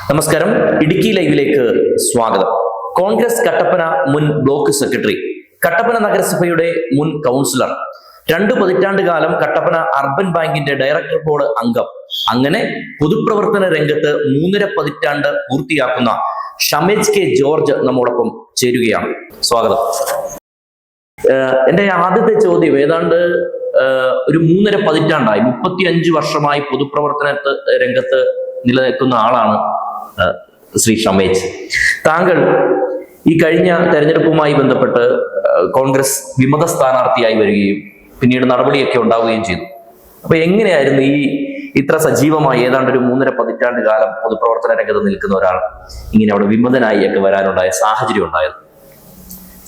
നമസ്കാരം, ഇടുക്കി ലൈവിലേക്ക് സ്വാഗതം. കോൺഗ്രസ് കട്ടപ്പന മുൻ ബ്ലോക്ക് സെക്രട്ടറി, കട്ടപ്പന നഗരസഭയുടെ മുൻ കൗൺസിലർ, 2 പതിറ്റാണ്ട് കാലം കട്ടപ്പന അർബൻ ബാങ്കിന്റെ ഡയറക്ടർ ബോർഡ് അംഗം, അങ്ങനെ പൊതുപ്രവർത്തന രംഗത്ത് 3.5 പതിറ്റാണ്ട് പൂർത്തിയാക്കുന്ന ഷമേജ് കെ ജോർജ് നമ്മോടൊപ്പം ചേരുകയാണ്. സ്വാഗതം. എന്റെ ആദ്യത്തെ ചോദ്യം, ഏതാണ്ട് ഒരു 3.5 പതിറ്റാണ്ടായി, 35 വർഷമായി പൊതുപ്രവർത്തന രംഗത്ത് നിലനിൽക്കുന്ന ആളാണ് ശ്രീ ഷമേജ്. താങ്കൾ ഈ കഴിഞ്ഞ തെരഞ്ഞെടുപ്പുമായി ബന്ധപ്പെട്ട് കോൺഗ്രസ് വിമത സ്ഥാനാർത്ഥിയായി വരികയും പിന്നീട് നടപടിയൊക്കെ ഉണ്ടാവുകയും ചെയ്തു. അപ്പൊ എങ്ങനെയായിരുന്നു ഈ ഇത്ര സജീവമായി ഏതാണ്ട് ഒരു 3.5 പതിറ്റാണ്ട് കാലം പൊതുപ്രവർത്തന രംഗത്ത് നിൽക്കുന്ന ഒരാൾ ഇങ്ങനെ അവിടെ വിമതനായി ഒക്കെ വരാനുണ്ടായ സാഹചര്യം ഉണ്ടായത്?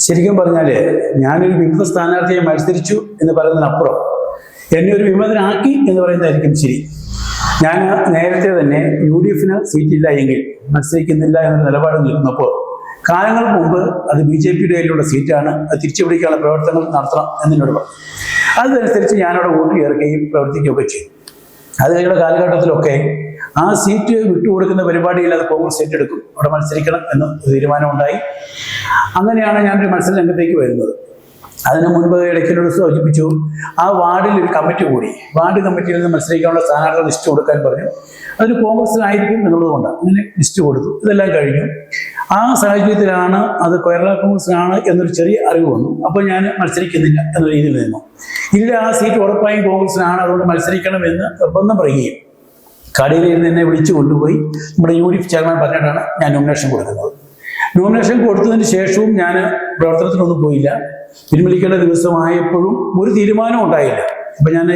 ശരിക്കും പറഞ്ഞാല് ഞാനൊരു വിമത സ്ഥാനാർത്ഥിയെ മത്സരിച്ചു എന്ന് പറയുന്നതിനപ്പുറം എന്നെ ഒരു വിമതനാക്കി എന്ന് പറയുന്നതായിരിക്കും ശരി. ഞാൻ നേരത്തെ തന്നെ UDF സീറ്റില്ല എങ്കിൽ മത്സരിക്കുന്നില്ല എന്ന നിലപാട് നിൽക്കുന്നപ്പോൾ കാലങ്ങൾക്ക് മുമ്പ് അത് BJPയുടെ കയ്യിലുള്ള സീറ്റാണ്, അത് തിരിച്ചു പിടിക്കാനുള്ള പ്രവർത്തനങ്ങൾ നടത്തണം എന്നോട് പറഞ്ഞു. അതനുസരിച്ച് ഞാനവിടെ വോട്ട് ചേർക്കുകയും പ്രവർത്തിക്കുകയൊക്കെ ചെയ്തു. അത് കഴിഞ്ഞ കാലഘട്ടത്തിലൊക്കെ ആ സീറ്റ് വിട്ടുകൊടുക്കുന്ന പരിപാടിയിൽ അത് കോൺഗ്രസ് ഏറ്റെടുക്കും, അവിടെ മത്സരിക്കണം എന്ന് തീരുമാനമുണ്ടായി. അങ്ങനെയാണ് ഞാനൊരു മത്സര രംഗത്തേക്ക് വരുന്നത്. അതിന് മുൻപ് ഇടയ്ക്കിനോട് സൂചിപ്പിച്ചു, ആ വാർഡിൽ ഒരു കമ്മിറ്റി കൂടി, വാർഡ് കമ്മിറ്റിയിൽ നിന്ന് മത്സരിക്കാനുള്ള സ്ഥാനാർത്ഥികൾ ലിസ്റ്റ് കൊടുക്കാൻ പറഞ്ഞു. അതിന് കോൺഗ്രസിലായിരിക്കും എന്നുള്ളത് കൊണ്ടാണ് അങ്ങനെ ലിസ്റ്റ് കൊടുത്തു. ഇതെല്ലാം കഴിഞ്ഞു. ആ സാഹചര്യത്തിലാണ് അത് കേരള കോൺഗ്രസിനാണ് എന്നൊരു ചെറിയ അറിവ് വന്നു. അപ്പോൾ ഞാൻ മത്സരിക്കുന്നില്ല എന്ന രീതിയിൽ നിന്നു. ഇല്ല, ആ സീറ്റ് ഉറപ്പായും കോൺഗ്രസിനാണ്, അതുകൊണ്ട് മത്സരിക്കണം എന്ന് നിർബന്ധം പറയുകയും കടയിൽ നിന്ന് എന്നെ വിളിച്ചു കൊണ്ടുപോയി നമ്മുടെ UDF ചെയർമാൻ പറഞ്ഞിട്ടാണ് ഞാൻ നോമിനേഷൻ കൊടുക്കുന്നത്. നോമിനേഷൻ കൊടുത്തതിന് ശേഷവും ഞാൻ പ്രവർത്തനത്തിനൊന്നും പോയില്ല. പിൻവലിക്കേണ്ട ദിവസമായപ്പോഴും ഒരു തീരുമാനം ഉണ്ടായില്ല. അപ്പം ഞാൻ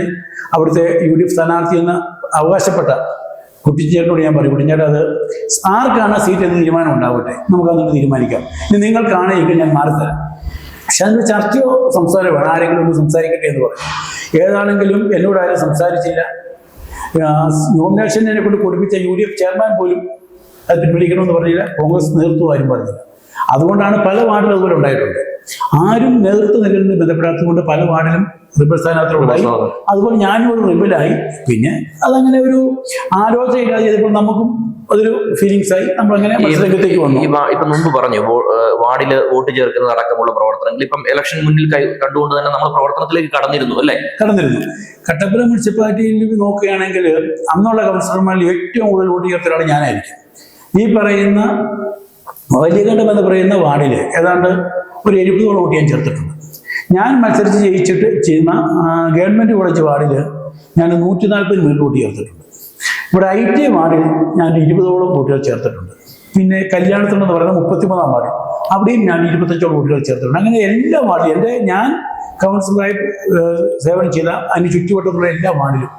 അവിടുത്തെ UDF സ്ഥാനാർത്ഥി എന്ന് അവകാശപ്പെട്ട കുട്ടിച്ചേട്ടനോട് ഞാൻ പറയും, കുട്ടിച്ചേട്ടൻ അത് ആർക്കാണ് സീറ്റ് എന്ന് തീരുമാനം ഉണ്ടാവട്ടെ, നമുക്കതൊന്ന് തീരുമാനിക്കാം, ഇനി നിങ്ങൾക്കാണെങ്കിൽ ഞാൻ മാറിത്തരാം. പക്ഷെ അതിന് ചർച്ചയോ സംസാരമോ വേണം, ആരെങ്കിലും ഒന്ന് സംസാരിക്കട്ടെ എന്ന് പറയും. ഏതാണെങ്കിലും എന്നോട് ആരും സംസാരിച്ചില്ല. നോമിനേഷൻ എന്നെ കൊണ്ട് കൊടുപ്പിച്ച UDF ചെയർമാൻ പോലും അത് പിൻവലിക്കണമെന്ന് പറഞ്ഞില്ല, കോൺഗ്രസ് നേതൃത്വം ആരും പറഞ്ഞില്ല. അതുകൊണ്ടാണ് പല വാർഡിലും അതുപോലെ ഉണ്ടായിട്ടുണ്ട്. ആരും നേതൃത്വ നിലയിൽ നിന്ന് ബന്ധപ്പെടാത്തത് കൊണ്ട് പല വാർഡിലും റിബൽ സ്ഥാനാർത്ഥികളുണ്ടായി. അതുപോലെ ഞാനും ഒരു റിബലായി. പിന്നെ അതങ്ങനെ ഒരു ആലോചനയില്ലാതെ ചെയ്തപ്പോൾ നമുക്കും അതൊരു ഫീലിങ്സ് ആയി. നമ്മളങ്ങനെ മത്സരരംഗത്തേക്ക് വന്നു. ഇപ്പൊ മുമ്പ് പറഞ്ഞു വാർഡിൽ വോട്ട് ചേർക്കുന്നത് അടക്കമുള്ള പ്രവർത്തനങ്ങൾ ഇപ്പം ഇലക്ഷൻ മുന്നിൽ കണ്ടുകൊണ്ട് തന്നെ നമ്മൾ പ്രവർത്തനത്തിലേക്ക് കടന്നിരുന്നു, അല്ലേ? കടന്നിരുന്നു. കട്ടപ്പന മുനിസിപ്പാലിറ്റിയിൽ നോക്കുകയാണെങ്കിൽ അന്നുള്ള കൗൺസിലർമാരിൽ ഏറ്റവും കൂടുതൽ വോട്ട് ചേർത്ത ഒരാൾ ഞാനായിരിക്കും. ഈ പറയുന്ന വലിയകണ്ഠം എന്ന് പറയുന്ന വാർഡിൽ ഏതാണ്ട് ഒരു 70 വോട്ട് ഞാൻ ചേർത്തിട്ടുണ്ട്. ഞാൻ മത്സരിച്ച് ജയിച്ചിട്ട് ചെയ്യുന്ന ഗവൺമെൻറ് കോളേജ് വാർഡിൽ ഞാൻ 140 മിനിറ്റ് വോട്ട് ചേർത്തിട്ടുണ്ട്. ഇവിടെ IT വാർഡിൽ ഞാൻ 20 വോട്ടുകൾ ചേർത്തിട്ടുണ്ട്. പിന്നെ കല്യാണത്തിനെന്ന് പറയുന്ന 33-ാം വാർഡിൽ അവിടെയും ഞാൻ 25 വോട്ടുകൾ ചേർത്തിട്ടുണ്ട്. അങ്ങനെ എല്ലാ വാർഡിലും ഞാൻ കൗൺസിലറായി സേവനം ചെയ്ത അതിന് ചുറ്റുവട്ടത്തുള്ള എല്ലാ വാർഡിലും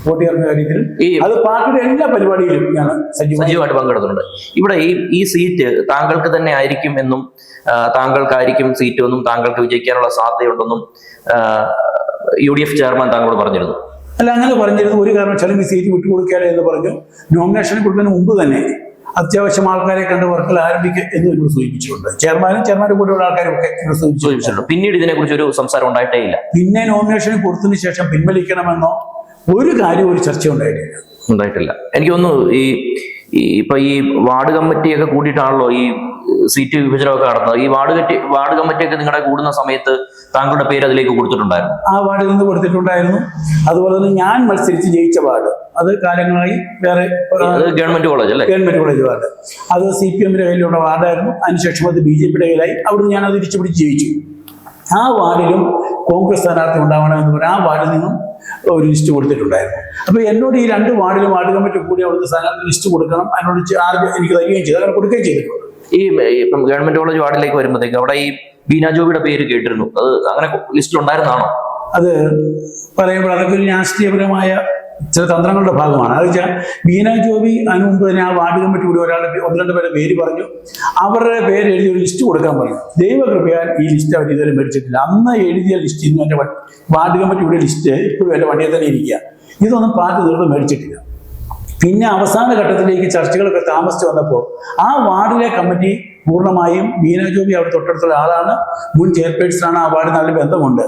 വോട്ട് ചേർക്കുന്ന കാര്യത്തിലും അത് പാർട്ടിയുടെ എല്ലാ പരിപാടിയിലും ഞാൻ സജീവമായിട്ട് പങ്കെടുത്തിട്ടുണ്ട്. ഇവിടെ ഈ സീറ്റ് താങ്കൾക്ക് തന്നെ ആയിരിക്കും എന്നും താങ്കൾക്കായിരിക്കും സീറ്റ് എന്നും താങ്കൾക്ക് വിജയിക്കാനുള്ള സാധ്യതയുണ്ടെന്നും UDF ചെയർമാൻ താങ്കളോട് പറഞ്ഞിരുന്നു. അല്ല, അങ്ങനെ പറഞ്ഞിരുന്നു. ഒരു കാരണവശാലും ഈ സീറ്റ് വിട്ടുകൊടുക്കാതെ എന്ന് പറഞ്ഞു. നോമിനേഷൻ കൊടുക്കുന്നതിന് മുമ്പ് തന്നെ അത്യാവശ്യം ആൾക്കാരെ കണ്ട് വർക്കിൽ ആരംഭിക്കുക എന്ന് എന്നോട് സൂചിപ്പിച്ചിട്ടുണ്ട്. ചെയർമാൻ്റെ കൂടെയുള്ള ആൾക്കാരൊക്കെ സൂചിപ്പിച്ചിട്ടുണ്ട്. പിന്നീട് ഇതിനെക്കുറിച്ച് ഒരു സംസാരം ഉണ്ടായിട്ടേ ഇല്ല. പിന്നെ നോമിനേഷൻ കൊടുത്തതിന് ശേഷം പിൻവലിക്കണമെന്നോ ഒരു കാര്യം ഒരു ചർച്ച ഉണ്ടായിട്ടില്ല. എനിക്ക് തോന്നുന്നു ഇപ്പൊ ഈ വാർഡ് കമ്മിറ്റിയൊക്കെ കൂട്ടിയിട്ടാണല്ലോ ഈ സീറ്റ് വിഭജനമൊക്കെ നടന്നത്. ഈ വാർഡ് കമ്മിറ്റിയൊക്കെ നിങ്ങളുടെ കൂടുന്ന സമയത്ത് താങ്കളുടെ പേര് അതിലേക്ക് കൊടുത്തിട്ടുണ്ടായിരുന്നു? ആ വാർഡിൽ നിന്ന് കൊടുത്തിട്ടുണ്ടായിരുന്നു. അതുപോലെ തന്നെ ഞാൻ മത്സരിച്ച് ജയിച്ച വാർഡ്, അത് കാലങ്ങളായി വേറെ ഗവൺമെന്റ് കോളേജ് അല്ലേ? ഗവൺമെന്റ് കോളേജ് വാർഡ്, അത് CPMന്റെ കയ്യിലുള്ള വാർഡായിരുന്നു. അതിനുശേഷം അത് BJPയുടെ കയ്യിലായി. അവിടുന്ന് ഞാൻ അത് തിരിച്ചു പിടിച്ച് ജയിച്ചു. ആ വാർഡിലും കോൺഗ്രസ് സ്ഥാനാർത്ഥി ഉണ്ടാവണമെന്ന് പറഞ്ഞാൽ ആ വാർഡിൽ നിന്നും ഒരു ലിസ്റ്റ് കൊടുത്തിട്ടുണ്ടായിരുന്നു. അപ്പോൾ എന്നോട് ഈ 2 വാർഡിലും വാർഡ് കമ്മിറ്റി കൂടി അവിടുത്തെ സ്ഥാനാർത്ഥി ലിസ്റ്റ് കൊടുക്കണം, അതിനോട് ചാർജ് എനിക്ക് തരികയും ചെയ്തു. അങ്ങനെ കൊടുക്കുകയും ചെയ്തിട്ടുണ്ട്. ഇപ്പം ഗവൺമെന്റ് കോളേജ് വാർഡിലേക്ക് വരുമ്പോഴത്തേക്ക് അവിടെ ഈ ബീന ജോബിയുടെ പേര് കേട്ടിരുന്നു. അത് അങ്ങനെ ലിസ്റ്റിൽ ഉണ്ടായിരുന്നാണോ? അത് പറയുമ്പോൾ അതൊക്കെ ഒരു രാഷ്ട്രീയപരമായ ചില തന്ത്രങ്ങളുടെ ഭാഗമാണ്. അത് വെച്ചാൽ ബീന ജോബി അതിന് മുമ്പ് തന്നെ ആ വാർഡ് കമ്മിറ്റി കൂടി ഒരാളുടെ 1-2 പേരുടെ പേര് പറഞ്ഞു. അവരുടെ പേര് എഴുതി ഒരു ലിസ്റ്റ് കൊടുക്കാൻ പറഞ്ഞു. ദൈവകൃപയാൽ ഈ ലിസ്റ്റ് അവർ ഇതുവരെ മേടിച്ചിട്ടില്ല. അന്ന് എഴുതിയ ലിസ്റ്റ് ഇന്ന് എൻ്റെ വാർഡ് കമ്മിറ്റിയുടെ ലിസ്റ്റ് ഇപ്പോഴും എൻ്റെ വണ്ടിയിൽ തന്നെ ഇരിക്കുക. ഇതൊന്നും പാർട്ടി നേതൃത്വം മേടിച്ചിട്ടില്ല. പിന്നെ അവസാന ഘട്ടത്തിലേക്ക് ചർച്ചകളൊക്കെ താമസിച്ച് വന്നപ്പോൾ ആ വാർഡിലെ കമ്മിറ്റി പൂർണ്ണമായും ബീന ജോബി അവിടെ തൊട്ടടുത്തുള്ള ആളാണ്, മുൻ ചെയർപേഴ്സണാണ്, ആ വാർഡ് നല്ല ബന്ധമുണ്ട്,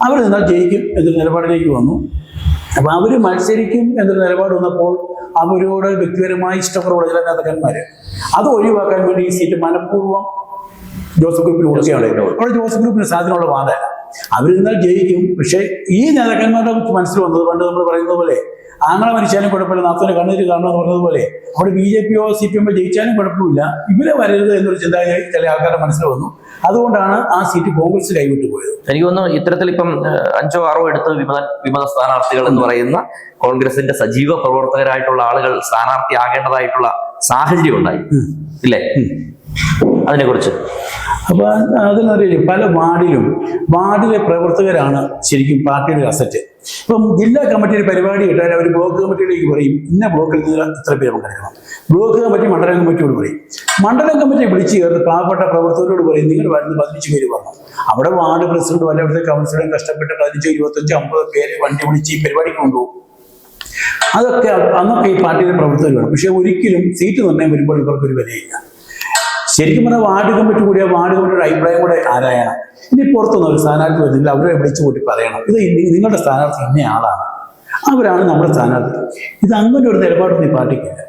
അവർ നിന്നാൽ ജയിക്കും എന്നൊരു നിലപാടിലേക്ക് വന്നു. അപ്പോൾ അവർ മത്സരിക്കും എന്നൊരു നിലപാട് വന്നപ്പോൾ അവരോട് വ്യക്തിപരമായി ഇഷ്ടപ്പെടുള്ള ചില നേതാക്കന്മാർ അത് ഒഴിവാക്കാൻ വേണ്ടി ഈ സീറ്റ് മനഃപൂർവ്വം ജോസഫ് ഗ്രൂപ്പിൽ കൊടുക്കുകയാണ്. അവിടെ ജോസഫ് ഗ്രൂപ്പിന് സാധ്യതയുള്ള വാദമല്ല. അവരിന്നാൽ ജയിക്കും. പക്ഷേ ഈ നേതാക്കന്മാരുടെ മനസ്സിൽ വന്നത് പണ്ട് നമ്മൾ പറയുന്നത് പോലെ ആങ്ങളെ മരിച്ചാലും കുഴപ്പമില്ല, നാത്തോനെ കണ്ണീര് കാണുമെന്ന് പറഞ്ഞതുപോലെ അവിടെ BJP യോ CPM ജയിച്ചാലും കുഴപ്പമില്ല, ഇവരെ വരരുത് എന്നൊരു ചിന്താഗതി ചില ആൾക്കാരുടെ മനസ്സിൽ വന്നു. അതുകൊണ്ടാണ് ആ സീറ്റ് കോൺഗ്രസ് കൈവിട്ടു പോയത്. എനിക്ക് തോന്നുന്നു ഇത്തരത്തിൽ ഇപ്പം 5 or 6 എടുത്ത് വിമത സ്ഥാനാർത്ഥികൾ എന്ന് പറയുന്ന കോൺഗ്രസിന്റെ സജീവ പ്രവർത്തകരായിട്ടുള്ള ആളുകൾ സ്ഥാനാർത്ഥിയാകേണ്ടതായിട്ടുള്ള സാഹചര്യം ഉണ്ടായി ഇല്ലേ? അതിനെ കുറിച്ച് അപ്പൊ അതിനറിയില്ല, പല വാർഡിലെ പ്രവർത്തകരാണ് ശരിക്കും പാർട്ടിയുടെ അസറ്റ്. ഇപ്പം ജില്ലാ കമ്മിറ്റിയുടെ പരിപാടി ഇട്ടാൽ അവർ ബ്ലോക്ക് കമ്മിറ്റിയിലേക്ക് പറയും ഇന്ന ബ്ലോക്കിൽ നിന്ന് ഇത്ര പേര് പങ്കെടുക്കണം. ബ്ലോക്ക് കമ്മിറ്റി മണ്ഡലം കമ്മിറ്റിയോട് പറയും. മണ്ഡലം കമ്മിറ്റി വിളിച്ചു ചേർത്ത് പാവപ്പെട്ട പ്രവർത്തകരോട് പറയും നിങ്ങൾ വരുന്ന 15 പേര് വരണം. അവിടെ വാർഡ് പ്രസിഡന്റും അല്ല അവിടുത്തെ കൗൺസിലറും കഷ്ടപ്പെട്ട് 15, 25, 50 പേര് വണ്ടി വിളിച്ച് ഈ പരിപാടിക്ക് കൊണ്ടുപോകും. അതൊക്കെ അന്നൊക്കെ ഈ പാർട്ടിയുടെ പ്രവർത്തകർ വേണം. പക്ഷെ ഒരിക്കലും സീറ്റ് നിർണ്ണയം വരുമ്പോൾ ഇവർക്കൊരു വിലയില്ല. ശരിക്കും പറഞ്ഞാൽ വാർഡ് കമ്മിറ്റി കൂടിയ വാർഡ് കമ്മിറ്റിയുടെ അഭിപ്രായം കൂടെ ആരായണം. ഇനി പുറത്തുനിന്ന് ഒരു സ്ഥാനാർത്ഥി വരുന്നെങ്കിൽ അവരെ വിളിച്ചു കൂട്ടി പറയണം ഇത് നിങ്ങളുടെ സ്ഥാനാർത്ഥി ഇന്ന ആളാണ്, അവരാണ് നമ്മുടെ സ്ഥാനാർത്ഥി. ഇത് അങ്ങനെ ഒരു നിലപാടൊന്നും ഈ പാർട്ടിക്കില്ല.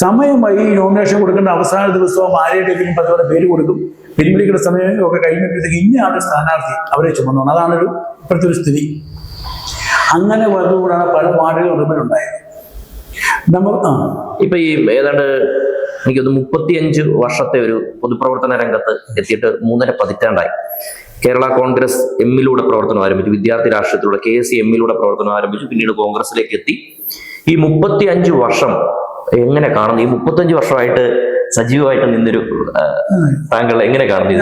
സമയമായി നോമിനേഷൻ കൊടുക്കേണ്ട അവസാന ദിവസവും ആരെയും പലതവണ പേര് കൊടുക്കും. പിൻവലിക്കുന്ന സമയം ഒക്കെ കഴിഞ്ഞപ്പോഴത്തേക്ക് ഇന്നയാളുടെ സ്ഥാനാർത്ഥി അവരെ ചുമന്നോണം. അതാണൊരു ഇപ്പോഴത്തെ ഒരു സ്ഥിതി. അങ്ങനെ വന്നതുകൊണ്ടാണ് പല വാർഡുകളും റിബലുണ്ടായത്. ഇപ്പൊ ഈ ഏതാണ്ട് എനിക്കൊന്ന് 35 വർഷത്തെ ഒരു പൊതുപ്രവർത്തന രംഗത്ത് എത്തിയിട്ട് 3.5 പതിറ്റാണ്ടായി. കേരള കോൺഗ്രസ് എമ്മിലൂടെ പ്രവർത്തനം ആരംഭിച്ചു, വിദ്യാർത്ഥി രാഷ്ട്രീയത്തിലൂടെ KSC എമ്മിലൂടെ പ്രവർത്തനം ആരംഭിച്ചു, പിന്നീട് കോൺഗ്രസിലേക്ക് എത്തി. ഈ 35 വർഷം എങ്ങനെ കാണുന്നു? ഈ 35 വർഷമായിട്ട് സജീവമായിട്ട് നിന്നൊരു താങ്കൾ എങ്ങനെ കാണുന്നു?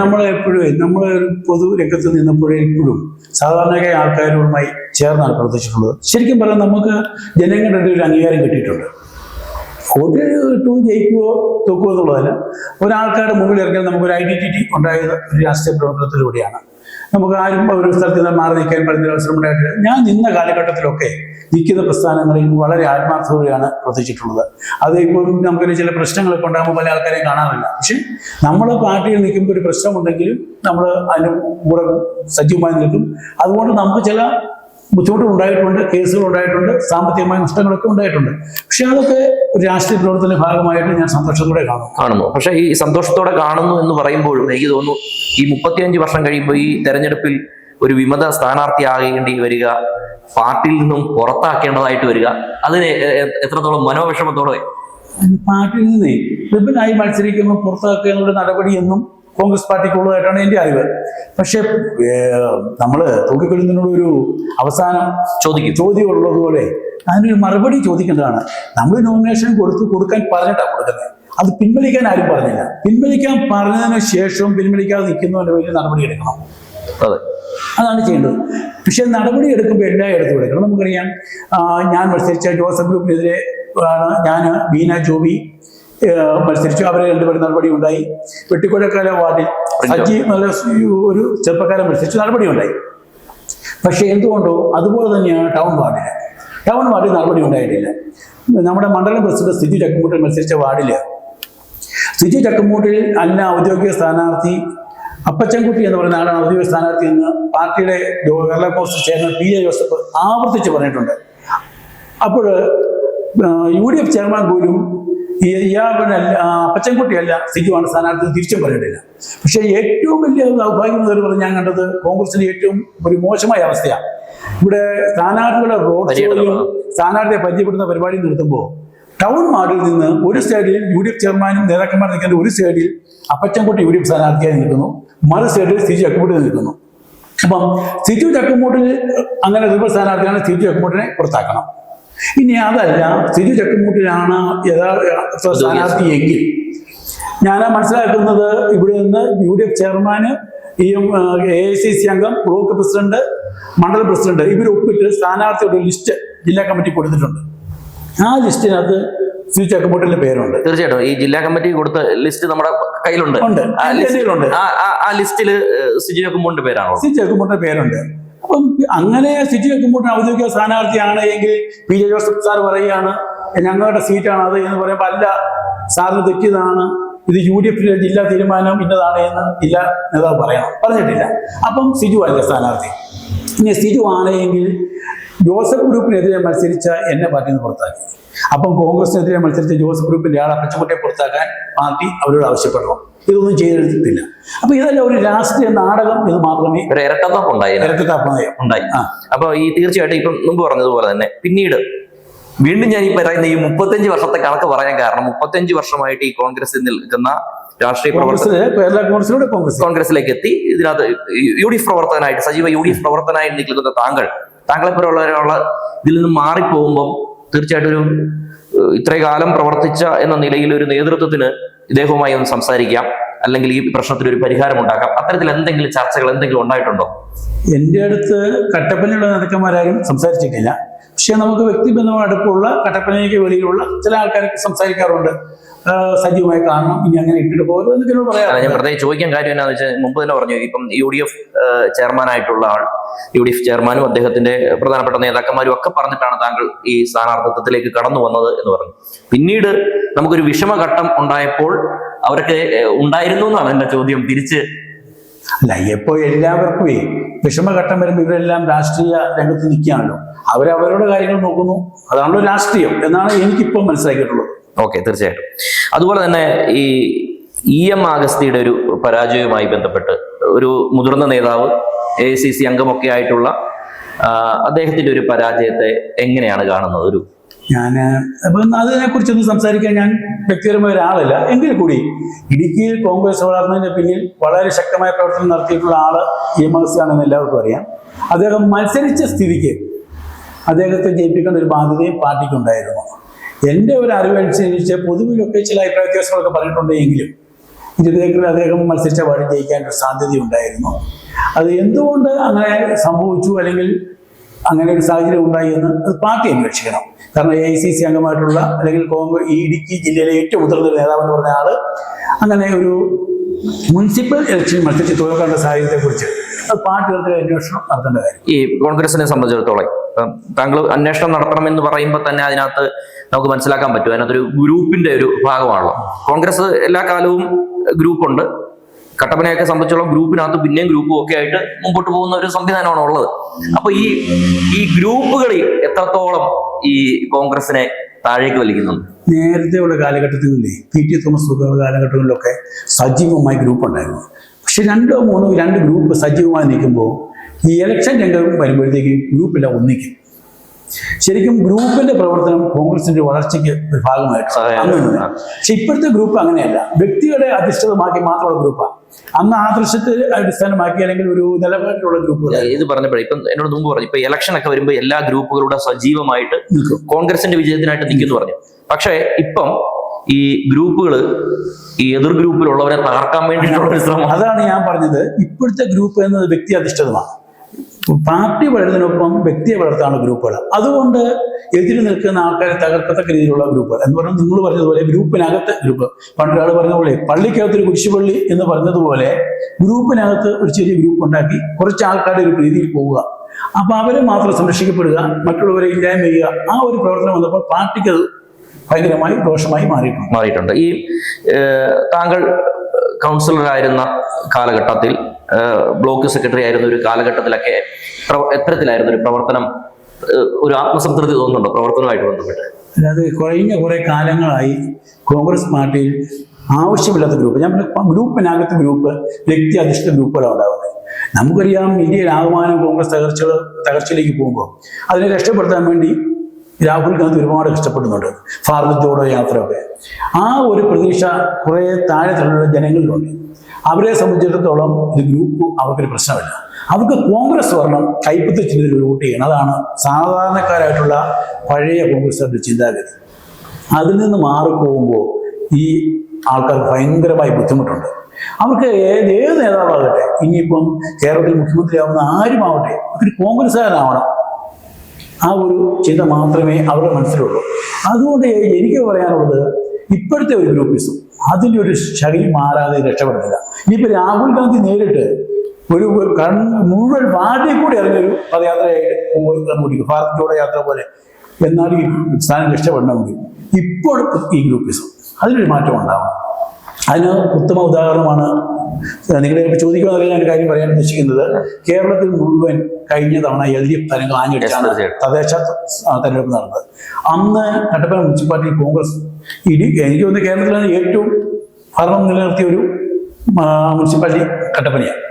നമ്മൾ പൊതു രംഗത്ത് നിന്നപ്പോഴേ ഇപ്പോഴും സാധാരണക്കായ ആൾക്കാരുമായി ചേർന്നാണ് പ്രവർത്തിച്ചിട്ടുള്ളത്. ശരിക്കും പറഞ്ഞാൽ നമുക്ക് ജനങ്ങളുടെ ഒരു അംഗീകാരം കിട്ടിയിട്ടുണ്ട്. വോട്ട് കിട്ടുമോ ജയിക്കുമോ തോക്കുമോ എന്നുള്ളതല്ല, ഒരാൾക്കാരുടെ മുമ്പിൽ ഇറങ്ങിയാൽ നമുക്കൊരു ഐഡന്റിറ്റി ഉണ്ടായത് ഒരു രാഷ്ട്രീയ പ്രവർത്തനത്തിലൂടെയാണ്. നമുക്ക് ആരും ഒരു സ്ഥലത്ത് നിന്ന് മാറി നിൽക്കാൻ പറയുന്ന അവസരം ഉണ്ടായിട്ടില്ല. ഞാൻ നിന്ന കാലഘട്ടത്തിലൊക്കെ നിൽക്കുന്ന പ്രസ്ഥാനങ്ങളിൽ വളരെ ആത്മാർത്ഥതയോടെയാണ് പ്രവർത്തിച്ചിട്ടുള്ളത്. അത് ഇപ്പോൾ നമുക്ക് ചില പ്രശ്നങ്ങളൊക്കെ ഉണ്ടാകുമ്പോൾ പല ആൾക്കാരെയും കാണാറില്ല. പക്ഷെ നമ്മൾ പാർട്ടിയിൽ നിൽക്കുമ്പോൾ ഒരു പ്രശ്നമുണ്ടെങ്കിലും നമ്മൾ അതിന് കൂടെ സജീവമായി നിൽക്കും. അതുകൊണ്ട് നമുക്ക് ചില ബുദ്ധിമുട്ടുകൾ ഉണ്ടായിട്ടുണ്ട്, കേസുകൾ ഉണ്ടായിട്ടുണ്ട്, സാമ്പത്തികമായ നഷ്ടങ്ങളൊക്കെ ഉണ്ടായിട്ടുണ്ട്. പക്ഷെ അതൊക്കെ ഒരു രാഷ്ട്രീയ പ്രവർത്തന ഭാഗമായിട്ട് ഞാൻ സന്തോഷത്തോടെ കാണുന്നു. പക്ഷെ ഈ സന്തോഷത്തോടെ കാണുന്നു എന്ന് പറയുമ്പോഴും എനിക്ക് തോന്നുന്നു ഈ 35 വർഷം കഴിയുമ്പോൾ ഈ തെരഞ്ഞെടുപ്പിൽ ഒരു വിമത സ്ഥാനാർത്ഥിയാകേണ്ടി വരിക, പാർട്ടിയിൽ നിന്നും പുറത്താക്കേണ്ടതായിട്ട് വരിക, അതിന് എത്രത്തോളം മനോവിഷമത്തോടെ? പാർട്ടിയിൽ നിന്ന് വിപുലായി മത്സരിക്കുമ്പോൾ പുറത്താക്കുക എന്നുള്ള നടപടിയൊന്നും കോൺഗ്രസ് പാർട്ടിക്കുള്ളതായിട്ടാണ് എൻ്റെ അറിവ്. പക്ഷെ നമ്മൾ തൂക്കിക്കൊല്ലുന്നതിനോട് ഒരു അവസാനം ചോദ്യം ഉള്ളതുപോലെ അതിനൊരു മറുപടി ചോദിക്കേണ്ടതാണ്. നമ്മൾ നോമിനേഷൻ കൊടുക്കാൻ പറഞ്ഞിട്ടാണ് കൊടുക്കുന്നത്. അത് പിൻവലിക്കാൻ ആരും പറഞ്ഞില്ല. പിൻവലിക്കാൻ പറഞ്ഞതിന് ശേഷം പിൻവലിക്കാതെ നിൽക്കുന്നവരുടെ പേരിൽ നടപടി എടുക്കണം. അതാണ് ചെയ്യേണ്ടത്. പക്ഷെ നടപടി എടുക്കുമ്പോൾ എല്ലായിടത്തും എടുക്കണം. നമുക്കറിയാം, ഞാൻ മത്സരിച്ച ജോസഫ് ഗ്രൂപ്പിനെതിരെ ഞാൻ ബീന ജോബി മത്സരിച്ചു. അവരെ 2 പേരും നടപടി ഉണ്ടായി. വെട്ടിക്കുഴക്കാല വാർഡിൽ നല്ല ഒരു ചെറുപ്പക്കാരൻ മത്സരിച്ചു, നടപടി ഉണ്ടായി. പക്ഷെ എന്തുകൊണ്ടോ അതുപോലെ തന്നെയാണ് ടൗൺ വാർഡിൽ നടപടി ഉണ്ടായിട്ടില്ല. നമ്മുടെ മണ്ഡലം പ്രസിഡന്റ് സിജു ചക്കുമൂട്ടിൽ മത്സരിച്ച വാർഡിൽ സിജു ചക്കുമൂട്ടിൽ അല്ല ഔദ്യോഗിക സ്ഥാനാർത്ഥി അപ്പച്ചൻകുട്ടി എന്ന് പറയുന്ന ആളാണ് ഔദ്യോഗിക സ്ഥാനാർത്ഥി എന്ന് പാർട്ടിയുടെ Kerala Congress chairman PJ Joseph ആവർത്തിച്ച് പറഞ്ഞിട്ടുണ്ട്. അപ്പോൾ UDF ചെയർമാൻ പോലും അപ്പച്ചൻകുട്ടിയല്ല സിജുവാണ് സ്ഥാനാർത്ഥി തിരിച്ചും പറഞ്ഞിട്ടില്ല. പക്ഷെ ഏറ്റവും വലിയ ദൗർഭാഗ്യം എന്ന് പറഞ്ഞ് ഞാൻ കണ്ടത് കോൺഗ്രസിന്റെ ഏറ്റവും ഒരു മോശമായ അവസ്ഥയാണ്. ഇവിടെ സ്ഥാനാർത്ഥികളുടെ റോഡ് ഷോയും സ്ഥാനാർത്ഥിയെ പരിചയപ്പെടുന്ന പരിപാടി നിർത്തുമ്പോൾ ടൗൺ വാർഡിൽ നിന്ന് ഒരു സൈഡിൽ UDF ചെയർമാനും നേതാക്കന്മാർ നിൽക്കേണ്ട ഒരു സൈഡിൽ അപ്പച്ചൻകുട്ടി UDF സ്ഥാനാർത്ഥിയായി നിൽക്കുന്നു, മറു സൈഡിൽ സിജു ചക്കുമൂട്ടിൽ നിൽക്കുന്നു. അപ്പം സിജു ചക്കുമൂട്ടിൽ അങ്ങനെ റിബൽ സ്ഥാനാർത്ഥിയാണ്, സിജു ചക്കുമൂട്ടിനെ പുറത്താക്കണം. ഇനി അതല്ല, സിജു ചക്കുമൂട്ടിലാണ് യഥാർത്ഥ സ്ഥാനാർത്ഥി എങ്കിൽ ഞാൻ മനസ്സിലാക്കുന്നത് ഇവിടെ നിന്ന് UDF ചെയർമാന് ഈ AICC അംഗം, ബ്ലോക്ക് പ്രസിഡന്റ്, മണ്ഡലം പ്രസിഡന്റ് ഇവർ ഒപ്പിട്ട് സ്ഥാനാർത്ഥിയുടെ ലിസ്റ്റ് ജില്ലാ കമ്മിറ്റി കൊടുത്തിട്ടുണ്ട്. ആ ലിസ്റ്റിനകത്ത് സിജു ചക്കുമൂട്ടിന്റെ പേരുണ്ട്. തീർച്ചയായിട്ടും ഈ ജില്ലാ കമ്മിറ്റി കൊടുത്ത ലിസ്റ്റ് നമ്മുടെ കയ്യിലുണ്ട്. ആ ലിസ്റ്റിൽ സിജു ചക്കുമൂട്ടിന്റെ പേരാണോ? സിജു ചക്കുമൂട്ടിന്റെ പേരുണ്ട്. അപ്പം അങ്ങനെ സിജു ചക്കുമൂട്ടിന് ഔദ്യോഗിക സ്ഥാനാർത്ഥിയാണ് എങ്കിൽ PJ ജോസഫ് സാർ പറയുകയാണ് ഞങ്ങളുടെ സീറ്റാണ് അത് എന്ന് പറയുമ്പോൾ അല്ല, സാറിന് തെറ്റിയതാണ്, ഇത് UDF ജില്ലാ തീരുമാനം ഇന്നതാണ് എന്ന് ജില്ലാ നേതാവ് പറഞ്ഞിട്ടില്ല. അപ്പം സിജു അല്ല സ്ഥാനാർത്ഥി. ഇനി സിജു ആണെങ്കിൽ ജോസഫ് ഗ്രൂപ്പിനെതിരെ മത്സരിച്ച എന്നെ പാർട്ടിയിൽ നിന്ന് പുറത്താക്കി. അപ്പം കോൺഗ്രസിനെതിരെ മത്സരിച്ച ജോസഫ് ഗ്രൂപ്പിന്റെ ആളെ പച്ചക്കുട്ടിയെ പുറത്താക്കാൻ പാർട്ടി അവരോട് ആവശ്യപ്പെടണം. ഇതൊന്നും ചെയ്തെടുത്തില്ല. അപ്പൊ ഇതെല്ലാം ഒരു രാഷ്ട്രീയ നാടകം എന്ന് മാത്രമേ. ഒരു ഇരട്ടത്താപ്പ് ഉണ്ടായി. അപ്പൊ ഈ തീർച്ചയായിട്ടും ഇപ്പം മുമ്പ് പറഞ്ഞതുപോലെ തന്നെ പിന്നീട് വീണ്ടും ഞാൻ ഈ പറയുന്ന ഈ 35 വർഷത്തെ കണക്ക് പറയാൻ കാരണം 35 വർഷമായിട്ട് ഈ കോൺഗ്രസിൽ നിൽക്കുന്ന രാഷ്ട്രീയ കോൺഗ്രസിലേക്ക് എത്തി ഇതിനകത്ത് UDF പ്രവർത്തകനായിട്ട് സജീവ UDF പ്രവർത്തകനായിട്ട് നിൽക്കുന്ന താങ്കളെ പോലുള്ള ഇതിൽ നിന്ന് മാറിപ്പോകുമ്പം തീർച്ചയായിട്ടും ഒരു ഇത്രയും കാലം പ്രവർത്തിച്ച എന്ന നിലയിൽ ഒരു നേതൃത്വത്തിന് ഇദ്ദേഹവുമായി ഒന്ന് സംസാരിക്കാം, അല്ലെങ്കിൽ ഈ പ്രശ്നത്തിന് ഒരു പരിഹാരം ഉണ്ടാക്കാം, അത്തരത്തിൽ എന്തെങ്കിലും ചർച്ചകൾ എന്തെങ്കിലും ഉണ്ടായിട്ടുണ്ടോ? എൻ്റെ അടുത്ത് കട്ടപ്പനയുള്ള നേതാക്കന്മാരാരും സംസാരിച്ചിട്ടില്ല. പക്ഷെ നമുക്ക് വ്യക്തിബന്ധമായ അടുപ്പമുള്ള കട്ടപ്പനയ്ക്ക് വെളിയിലുള്ള ചില ആൾക്കാരൊക്കെ സംസാരിക്കാറുണ്ട്. സജീവമായി കാണണം, ഇനി അങ്ങനെ ഇട്ടിട്ട് പോലും എന്തെങ്കിലും പറയാം. ഞാൻ പ്രത്യേകിച്ച് ചോദിക്കാൻ കാര്യം എന്താണെന്ന് വെച്ചാൽ മുമ്പ് തന്നെ പറഞ്ഞു, ഇപ്പം UDF ചെയർമാനായിട്ടുള്ള ആൾ, UDF ചെയർമാനും അദ്ദേഹത്തിന്റെ പ്രധാനപ്പെട്ട നേതാക്കന്മാരും ഒക്കെ പറഞ്ഞിട്ടാണ് താങ്കൾ ഈ സ്ഥാനാർത്ഥിത്വത്തിലേക്ക് കടന്നു വന്നത് എന്ന് പറഞ്ഞു. പിന്നീട് നമുക്കൊരു വിഷമഘട്ടം ഉണ്ടായപ്പോൾ അവരൊക്കെ ഉണ്ടായിരുന്നു എന്നാണ് എന്റെ ചോദ്യം. തിരിച്ച് അല്ല, എപ്പോ എല്ലാവർക്കും വിഷമഘട്ടം വരുമ്പോൾ ഇവരെല്ലാം രാഷ്ട്രീയ രംഗത്ത് നിൽക്കുകയാണല്ലോ, അവരവരുടെ കാര്യങ്ങൾ നോക്കുന്നു. അതാണല്ലോ രാഷ്ട്രീയം എന്നാണ് എനിക്കിപ്പോൾ മനസ്സിലാക്കിയിട്ടുള്ളത്. ഓക്കെ, തീർച്ചയായിട്ടും. അതുപോലെ തന്നെ ഈ EM അഗസ്തിയുടെ ഒരു പരാജയവുമായി ബന്ധപ്പെട്ട് ഒരു മുതിർന്ന നേതാവ്, AICC അംഗമൊക്കെ ആയിട്ടുള്ള അദ്ദേഹത്തിന്റെ ഒരു പരാജയത്തെ എങ്ങനെയാണ് കാണുന്നത്? അപ്പം അതിനെക്കുറിച്ചൊന്നും സംസാരിക്കാൻ ഞാൻ വ്യക്തിപരമായ ഒരാളല്ല. എങ്കിൽ കൂടി ഇടുക്കിയിൽ കോൺഗ്രസ് വളർന്നതിന് പിന്നിൽ വളരെ ശക്തമായ പ്രവർത്തനം നടത്തിയിട്ടുള്ള ആള് EM അഗസ്തിയാണെന്ന് എല്ലാവർക്കും അറിയാം. അദ്ദേഹം മത്സരിച്ച സ്ഥിതിക്ക് അദ്ദേഹത്തെ ജയിപ്പിക്കേണ്ട ഒരു ബാധ്യതയും പാർട്ടിക്കുണ്ടായിരുന്നു. എൻ്റെ ഒരു അറിവനുസരിച്ച് പൊതുവിലൊക്കെ ചില അഭിപ്രായ വ്യത്യാസങ്ങളൊക്കെ പറഞ്ഞിട്ടുണ്ടെങ്കിലും 20 ഏക്കറിൽ അദ്ദേഹം മത്സരിച്ച പാർട്ടി ജയിക്കാൻ ഒരു സാധ്യതയുണ്ടായിരുന്നു. അത് എന്തുകൊണ്ട് അങ്ങനെ സംഭവിച്ചു, അല്ലെങ്കിൽ അങ്ങനെ ഒരു സാഹചര്യം ഉണ്ടായി എന്ന് അത് പാർട്ടി അന്വേഷിക്കണം. കാരണം AICC അംഗമായിട്ടുള്ള, അല്ലെങ്കിൽ കോൺഗ്രസ് ഈ ഇടുക്കി ജില്ലയിലെ ഏറ്റവും മുതിർന്ന നേതാവെന്ന് പറഞ്ഞ ആള് അങ്ങനെ ഒരു മുനിസിപ്പൽ ഇലക്ഷൻ മത്സരിച്ച് തോൽക്കേണ്ട സാഹചര്യത്തെക്കുറിച്ച് അത് പാർട്ടികൾക്ക് അന്വേഷണം നടത്തേണ്ട കാര്യം. ഈ കോൺഗ്രസിനെ സംബന്ധിച്ചിടത്തോളം താങ്കൾ അന്വേഷണം നടത്തണമെന്ന് പറയുമ്പോൾ തന്നെ അതിനകത്ത് നമുക്ക് മനസ്സിലാക്കാൻ പറ്റും, അതിനകത്തൊരു ഗ്രൂപ്പിന്റെ ഒരു ഭാഗമാണല്ലോ. കോൺഗ്രസ് എല്ലാ കാലവും ഗ്രൂപ്പുണ്ട്. കട്ടപ്പനയൊക്കെ സംബന്ധിച്ചോളം ഗ്രൂപ്പിനകത്ത് പിന്നെയും ഗ്രൂപ്പും ഒക്കെ ആയിട്ട് മുമ്പോട്ട് പോകുന്ന ഒരു സംവിധാനമാണ് ഉള്ളത്. അപ്പൊ ഈ ഗ്രൂപ്പുകളിൽ എത്രത്തോളം ഈ കോൺഗ്രസിനെ താഴേക്ക് വലിക്കുന്നുണ്ട്? നേരത്തെ ഉള്ള കാലഘട്ടത്തിലല്ലേ, PT തോമസ് കാലഘട്ടങ്ങളിലൊക്കെ സജീവമായി ഗ്രൂപ്പ് ഉണ്ടായിരുന്നു. പക്ഷെ 2 3 2 ഗ്രൂപ്പ് സജീവമായി നിൽക്കുമ്പോൾ ഈ ഇലക്ഷൻ രംഗം വരുമ്പോഴത്തേക്ക് ഗ്രൂപ്പെല്ലാം ഒന്നിക്കും. ശരിക്കും ഗ്രൂപ്പിന്റെ പ്രവർത്തനം കോൺഗ്രസിന്റെ വളർച്ചയ്ക്ക് ഒരു ഭാഗമായിട്ട് അങ്ങനെ. പക്ഷെ ഇപ്പോഴത്തെ ഗ്രൂപ്പ് അങ്ങനെയല്ല, വ്യക്തികളെ അധിഷ്ഠിതമാക്കി മാത്രമുള്ള ഗ്രൂപ്പാണ്. അന്ന് ആദർശത്തെ അടിസ്ഥാനമാക്കി, അല്ലെങ്കിൽ ഒരു നിലപാടിലുള്ള ഗ്രൂപ്പുകൾ. ഇത് പറഞ്ഞപ്പോഴേ ഇപ്പം എന്നോട് മുമ്പ് പറഞ്ഞു, ഇപ്പൊ ഇലക്ഷൻ ഒക്കെ വരുമ്പോൾ എല്ലാ ഗ്രൂപ്പുകളുടെ സജീവമായിട്ട് കോൺഗ്രസിന്റെ വിജയത്തിനായിട്ട് നിൽക്കുന്നു പറഞ്ഞു. പക്ഷെ ഇപ്പം ഈ ഗ്രൂപ്പുകള് ഈ എതിർ ഗ്രൂപ്പിലുള്ളവരെ തകർക്കാൻ വേണ്ടിയിട്ടുള്ള ശ്രമം. അതാണ് ഞാൻ പറഞ്ഞത്, ഇപ്പോഴത്തെ ഗ്രൂപ്പ് എന്നത് വ്യക്തി അധിഷ്ഠിതമാണ്. പാർട്ടി വളരുന്നതിനൊപ്പം വ്യക്തിയെ വളർത്താണ് ഗ്രൂപ്പുകൾ. അതുകൊണ്ട് എതിര് നിൽക്കുന്ന ആൾക്കാരെ തകർക്കത്തക്ക രീതിയിലുള്ള ഗ്രൂപ്പുകൾ എന്ന് പറഞ്ഞാൽ, നിങ്ങൾ പറഞ്ഞതുപോലെ ഗ്രൂപ്പിനകത്ത് ഗ്രൂപ്പ്. പണ്ടൊരാൾ പറഞ്ഞതുപോലെ പള്ളിക്കകത്തൊരു കുരിശുപള്ളി എന്ന് പറഞ്ഞതുപോലെ ഗ്രൂപ്പിനകത്ത് ഒരു ചെറിയ ഗ്രൂപ്പ് ഉണ്ടാക്കി കുറച്ച് ആൾക്കാരുടെ ഒരു രീതിയിൽ പോവുക. അപ്പൊ അവരെ മാത്രം സംരക്ഷിക്കപ്പെടുക, മറ്റുള്ളവരെ ഇല്ലായ്മ ചെയ്യുക. ആ ഒരു പ്രവർത്തനം വന്നപ്പോൾ പാർട്ടിക്ക് അത് ഭയങ്കരമായി ദോഷമായി മാറിയിട്ടുണ്ട്. ഈ താങ്കൾ കൗൺസിലറായിരുന്ന കാലഘട്ടത്തിൽ, ബ്ലോക്ക് സെക്രട്ടറി ആയിരുന്ന ഒരു കാലഘട്ടത്തിലൊക്കെ എത്തരത്തിലായിരുന്നു ഒരു പ്രവർത്തനം? ഒരു ആത്മസംതൃപ്തി തോന്നുന്നുണ്ടോ പ്രവർത്തനമായിട്ട് ബന്ധപ്പെട്ട്? അതായത് കഴിഞ്ഞ കുറെ കാലങ്ങളായി കോൺഗ്രസ് പാർട്ടിയിൽ ആവശ്യമില്ലാത്ത ഗ്രൂപ്പ്, ഞാൻ ഗ്രൂപ്പിനകത്ത് ഗ്രൂപ്പ്, വ്യക്തി അധിഷ്ഠിത ഗ്രൂപ്പുകളാണ് ഉണ്ടാകുന്നത്. നമുക്കറിയാം, ഇന്ത്യയിൽ ആകമാനം കോൺഗ്രസ് തകർച്ചയിലേക്ക് പോകുമ്പോൾ അതിനെ രക്ഷപ്പെടുത്താൻ വേണ്ടി രാഹുൽ ഗാന്ധി ഒരുപാട് കഷ്ടപ്പെടുന്നുണ്ട്. ഭാരത് ജോഡോ യാത്രയൊക്കെ. ആ ഒരു പ്രതീക്ഷ കുറെ താഴെയുള്ള ജനങ്ങളിലുണ്ട്. അവരെ സംബന്ധിച്ചിടത്തോളം ഇത് ഗ്രൂപ്പ് അവർക്കൊരു പ്രശ്നമല്ല. അവർക്ക് കോൺഗ്രസ് വരണം, കൈപ്പത്തി ചിന്തയിൽ വോട്ട് ചെയ്യണം. അതാണ് സാധാരണക്കാരായിട്ടുള്ള പഴയ കോൺഗ്രസുകാരുടെ ചിന്താഗതി. അതിൽ നിന്ന് മാറിപ്പോകുമ്പോൾ ഈ ആൾക്കാർക്ക് ഭയങ്കരമായി ബുദ്ധിമുട്ടുണ്ട്. അവർക്ക് ഏത് നേതാവാകട്ടെ, ഇനിയിപ്പം കേരളത്തിൽ മുഖ്യമന്ത്രിയാവുന്ന ആരുമാവട്ടെ, ഒരു കോൺഗ്രസ്സുകാരനാവണം. ആ ഒരു ചിന്ത മാത്രമേ അവരുടെ മനസ്സിലുള്ളൂ. അതുകൊണ്ട് എനിക്ക് പറയാനുള്ളത്, ഇപ്പോഴത്തെ ഒരു ഗ്രൂപ്പിസം അതിൻ്റെ ഒരു ശൈലി മാറാതെ രക്ഷപ്പെടുന്നില്ല. ഇനിയിപ്പോൾ രാഹുൽ ഗാന്ധി നേരിട്ട് ഒരു മുഴുവൻ പാർട്ടിയിൽ കൂടി ഇറങ്ങിയൊരു പദയാത്രയായിട്ട് കണ്ടുപിടിക്കും, ഭാരത് ജോഡോ യാത്ര പോലെ. എന്നാൽ ഈ സ്ഥാനം രക്ഷപ്പെടണമെങ്കിൽ ഇപ്പോഴത്തെ ഈ ഗ്രൂപ്പിസം അതിനൊരു മാറ്റം ഉണ്ടാവണം. അതിന് ഉത്തമ ഉദാഹരണമാണ് നിങ്ങളെ ചോദിക്കുന്ന ഞാൻ കാര്യം പറയാൻ ഉദ്ദേശിക്കുന്നത്. കേരളത്തിൽ മുഴുവൻ കഴിഞ്ഞ തവണ LDF തരംഗം ആഞ്ഞടിച്ചാണ് തദ്ദേശ തെരഞ്ഞെടുപ്പ് നടന്നത്. അന്ന് കട്ടപ്പന മുനിസിപ്പാലിറ്റി കോൺഗ്രസ് എനിക്ക് തോന്നുന്നു കേരളത്തിലാണ് ഏറ്റവും ഭരണം നിലനിർത്തിയ ഒരു മുനിസിപ്പാലിറ്റി കട്ടപ്പനയാണ്.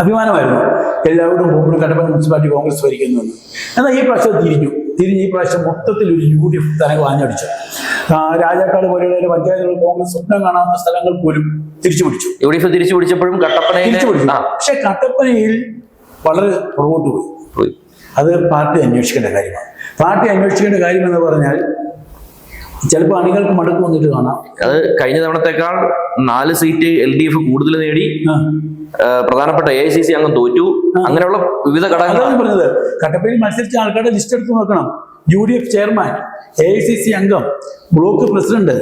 അഭിമാനമായിരുന്നു എല്ലാവരും പോകുമ്പോഴും കട്ടപ്പന മുനിസിപ്പാലിറ്റി കോൺഗ്രസ് ഭരിക്കുന്നുവെന്ന്. എന്നാൽ ഈ പ്രാവശ്യം തിരിഞ്ഞ് ഈ പ്രാവശ്യം മൊത്തത്തിൽ ഒരു UDF തരംഗം ആഞ്ഞടിച്ചു. രാജാക്കാട് പോലെയുള്ള പഞ്ചായത്തുകൾ കോൺഗ്രസ് സ്വപ്നം കാണാത്ത സ്ഥലങ്ങൾ പോലും തിരിച്ചു പിടിച്ചു. UDF തിരിച്ചു പിടിച്ചപ്പോഴും തിരിച്ചു പിടിച്ചു. പക്ഷെ കട്ടപ്പനയിൽ വളരെ പുറകോട്ട് പോയി. അത് പാർട്ടി അന്വേഷിക്കേണ്ട കാര്യമാണ്. പാർട്ടി അന്വേഷിക്കേണ്ട കാര്യം എന്ന് പറഞ്ഞാൽ ചിലപ്പോൾ അണികൾക്ക് മടക്ക് വന്നിട്ട് കാണാം. അത് കഴിഞ്ഞ തവണത്തേക്കാൾ 4 സീറ്റ് LDF കൂടുതൽ നേടി. പ്രധാനപ്പെട്ട AICC അംഗം തോറ്റു. അങ്ങനെയുള്ള വിവിധ ഘടകങ്ങളാണ് പറഞ്ഞത്. കട്ടപ്പനയിൽ മത്സരിച്ച ആൾക്കാരുടെ ലിസ്റ്റ് എടുത്ത് നോക്കണം. UDF ചെയർമാൻ, AICC അംഗം, ബ്ലോക്ക് പ്രസിഡന്റ്,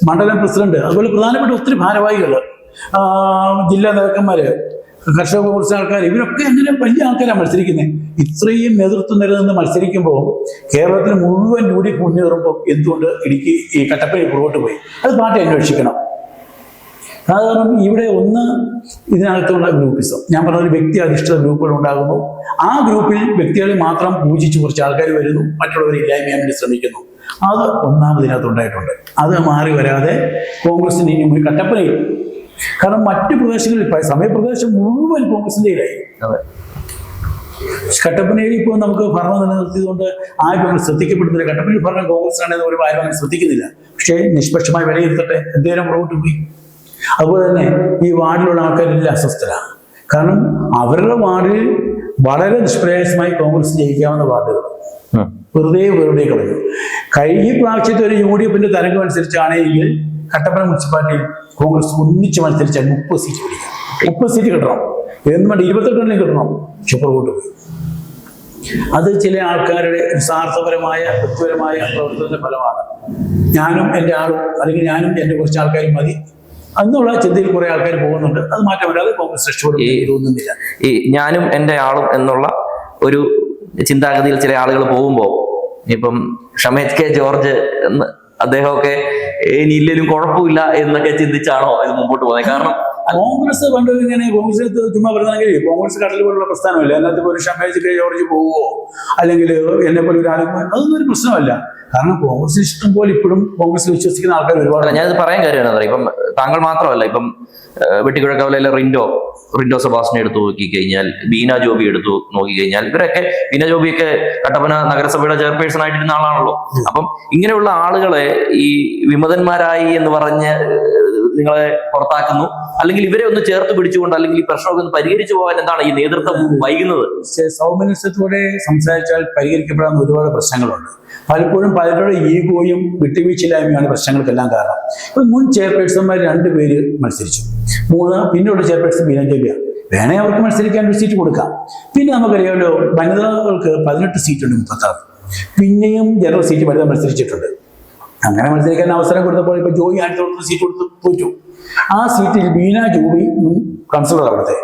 മണ്ഡലം പ്രസിഡന്റ്, അതുപോലെ പ്രധാനപ്പെട്ട ഒത്തിരി ഭാരവാഹികൾ, ജില്ലാ നേതാക്കന്മാര്, കർഷക കോൺഗ്രസ് ആൾക്കാർ, ഇവരൊക്കെ അങ്ങനെ വലിയ ആൾക്കാരാണ് മത്സരിക്കുന്നത്. ഇത്രയും നേതൃത്വം നിലനിന്ന് മത്സരിക്കുമ്പോൾ കേരളത്തിൽ മുഴുവൻ UDF മുന്നേറുമ്പോൾ എന്തുകൊണ്ട് ഇടുക്കി ഈ കട്ടപ്പനയിൽ പുറകോട്ട് പോയി? അത് പാർട്ടി അന്വേഷിക്കണം. കാരണം ഇവിടെ ഒന്ന് ഇതിനകത്തുള്ള ഗ്രൂപ്പിസം, ഞാൻ പറഞ്ഞ ഒരു വ്യക്തി അധിഷ്ഠിത ഗ്രൂപ്പുകൾ ഉണ്ടാകുന്നു. ആ ഗ്രൂപ്പിൽ വ്യക്തികളെ മാത്രം പൂജിച്ച് കുറച്ച് ആൾക്കാർ വരുന്നു, മറ്റുള്ളവരെ ഇല്ലായ്മയാൻ വേണ്ടി ശ്രമിക്കുന്നു. അത് ഒന്നാമതിനകത്ത് ഉണ്ടായിട്ടുണ്ട്. അത് മാറി വരാതെ കോൺഗ്രസിന് ഇനി കട്ടപ്പനയിൽ, കാരണം മറ്റു പ്രദേശങ്ങളിൽ സമയപ്രദേശം മുഴുവൻ കോൺഗ്രസിന്റെ ഇടയിൽ, കട്ടപ്പനയിൽ ഇപ്പോൾ നമുക്ക് ഭരണം നിലനിർത്തിയതുകൊണ്ട് ആരും അങ്ങനെ ശ്രദ്ധിക്കപ്പെടുന്നില്ല. കട്ടപ്പനയിൽ ഭരണം കോൺഗ്രസ് ആണെന്ന് ഒരു ആരും അങ്ങനെ ശ്രദ്ധിക്കുന്നില്ല. പക്ഷേ നിഷ്പക്ഷമായി വിലയിരുത്തട്ടെ, എന്തേലും പുറകോട്ട് പോയി. അതുപോലെ തന്നെ ഈ വാർഡിലുള്ള ആൾക്കാരെല്ലാം അസ്വസ്ഥരാണ്. കാരണം അവരുടെ വാർഡിൽ വളരെ നിഷ്പ്രയാസമായി കോൺഗ്രസ് ജയിക്കാവുന്ന വാർഡുകൾ വെറുതെ കളഞ്ഞു. ഈ പ്രാവശ്യത്തെ ഒരു UDFന്റെ തരംഗം അനുസരിച്ചാണെങ്കിൽ കട്ടപ്പന മുനിസിപ്പാലിറ്റിയിൽ കോൺഗ്രസ് ഒന്നിച്ച് മത്സരിച്ചാൽ 30 സീറ്റ് പിടിക്കാം. 30 സീറ്റ് കിട്ടണം എന്ന് വേണ്ട 28 കിട്ടണം. പക്ഷെ പുറകോട്ട് പോയി. അത് ചില ആൾക്കാരുടെ സ്വാർത്ഥപരമായ വ്യക്തിപരമായ പ്രവർത്തനത്തിന്റെ ഫലമാണ്. ഞാനും എൻ്റെ ആളും, അല്ലെങ്കിൽ ഞാനും എൻ്റെ കുറച്ച് ആൾക്കാരും മതി എന്നുള്ള ചിന്തയിൽ കുറെ ആൾക്കാർ പോകുന്നുണ്ട്. അത് മാറ്റം വരാതെ കോൺഗ്രസ് രക്ഷപ്പെടും തോന്നുന്നില്ല. ഈ ഞാനും എൻ്റെ ആളും എന്നുള്ള ഒരു ചിന്താഗതിയിൽ ചില ആളുകൾ പോകുമ്പോൾ, ഇപ്പം ഷമേജ് കെ ജോർജ് എന്ന് അദ്ദേഹമൊക്കെ ഇനി ഇല്ലെങ്കിലും കുഴപ്പമില്ല എന്നൊക്കെ ചിന്തിച്ചാണോ ഇത് മുമ്പോട്ട് പോകുന്നത്? കാരണം കോൺഗ്രസ് പണ്ട് ഇങ്ങനെ കോൺഗ്രസ് ചുമ്മാ പറഞ്ഞെങ്കിൽ കോൺഗ്രസ് കടൽ പോലുള്ള പ്രസ്ഥാനമല്ല. അതിനകത്ത് ഒരു ഷമേജ് കെ ജോർജ് പോവോ അല്ലെങ്കിൽ എന്നെ പോലെ ഒരു ആരും, അതൊന്നും ഒരു പ്രശ്നമല്ല. കാരണം കോൺഗ്രസ് ഇഷ്ടം പോലെ ഇപ്പോഴും കോൺഗ്രസ് വിശ്വസിക്കുന്ന ആൾക്കാർ ഒരുപാട്. ഞാനിത് പറയാൻ കാര്യമാണ്, ഇപ്പം താങ്കൾ മാത്രമല്ല, ഇപ്പം വെട്ടിക്കുഴക്കവലയിലെ റിൻഡോ സെബാസ്റ്റിനെ എടുത്തു നോക്കിക്കഴിഞ്ഞാൽ, ബീന ജോബി എടുത്തു നോക്കിക്കഴിഞ്ഞാൽ, ഇവരൊക്കെ ബീന ജോബിയൊക്കെ കട്ടപ്പന നഗരസഭയുടെ ചെയർപേഴ്സൺ ആയിട്ടിരുന്ന ആളാണല്ലോ. അപ്പം ഇങ്ങനെയുള്ള ആളുകളെ ഈ വിമതന്മാരായി എന്ന് പറഞ്ഞ് നിങ്ങളെ പുറത്താക്കുന്നു, അല്ലെങ്കിൽ ഇവരെ ഒന്ന് ചേർത്ത് പിടിച്ചുകൊണ്ട്, അല്ലെങ്കിൽ ഈ പ്രശ്നമൊക്കെ ഒന്ന് പരിഹരിച്ചു പോകാൻ എന്താണ് ഈ നേതൃത്വം വൈകുന്നത്? സൗമനസ്യത്തോടെ സംസാരിച്ചാൽ പരിഹരിക്കപ്പെടാവുന്ന ഒരുപാട് പ്രശ്നങ്ങളുണ്ട്. പലപ്പോഴും പലരുടെ ഈഗോയും വിട്ടുവീഴ്ചയില്ലായ്മയാണ് പ്രശ്നങ്ങൾക്കെല്ലാം കാരണം. ഇപ്പൊ മുൻ ചെയർപേഴ്സൺമാർ 2 പേര് മത്സരിച്ചു. പിന്നെയുള്ള ചെയർപേഴ്സൺ ബീന ജോബിയാണ്. വേണേ അവർക്ക് മത്സരിക്കാൻ ഒരു സീറ്റ് കൊടുക്കാം. പിന്നെ നമുക്കറിയാമല്ലോ, വനിതകൾക്ക് 18 സീറ്റുണ്ട്, 36. പിന്നെയും ജനറൽ സീറ്റ് വനിത മത്സരിച്ചിട്ടുണ്ട്. അങ്ങനെ മത്സരിക്കാൻ അവസരം കൊടുത്തപ്പോൾ ഇപ്പൊ ജോയി ആയിരത്തി സീറ്റ് കൊടുത്ത് തോറ്റു. ആ സീറ്റിൽ ബീന ജോബി കൗൺസിലർ അവിടുത്തെ,